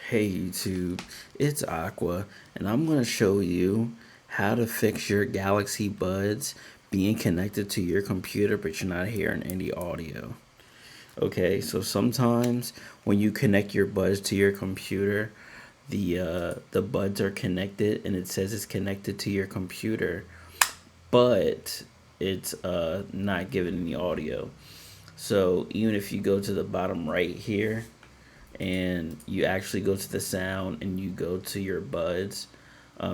Hey YouTube, it's Aqua, and I'm going to show you how to fix your Galaxy Buds being connected to your computer but you're not hearing any audio. Okay, so sometimes when you connect your buds to your computer, the buds are connected and it says it's connected to your computer, but it's not giving any audio. So even if you go to the bottom right here and you actually go to the sound and you go to your buds,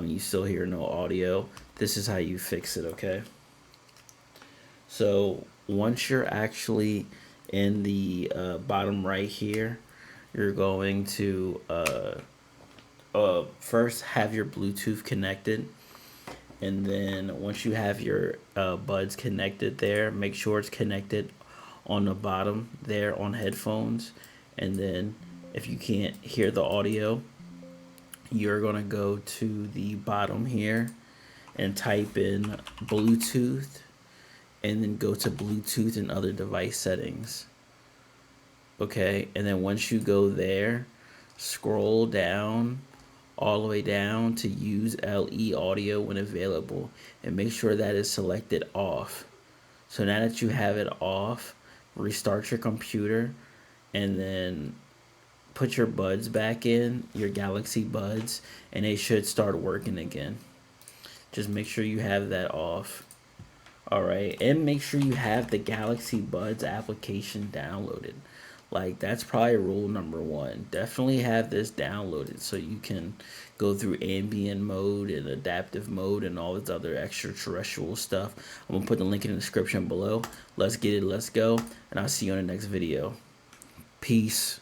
you still hear no audio. This is how you fix it, okay? So once you're actually in the bottom right here, you're going to first have your Bluetooth connected. And then once you have your buds connected there, make sure it's connected on the bottom there on headphones. And then if you can't hear the audio, you're going to go to the bottom here and type in Bluetooth and then go to Bluetooth and other device settings. Okay, and then once you go there, scroll down all the way down to use LE audio when available and make sure that is selected off. So now that you have it off, restart your computer and then put your buds back in, your Galaxy Buds, and they should start working again. Just make sure you have that off. Alright, and make sure you have the Galaxy Buds application downloaded. Like, that's probably rule number one. Definitely have this downloaded so you can go through ambient mode and adaptive mode and all this other extraterrestrial stuff. I'm going to put the link in the description below. Let's get it, let's go, and I'll see you on the next video. Peace.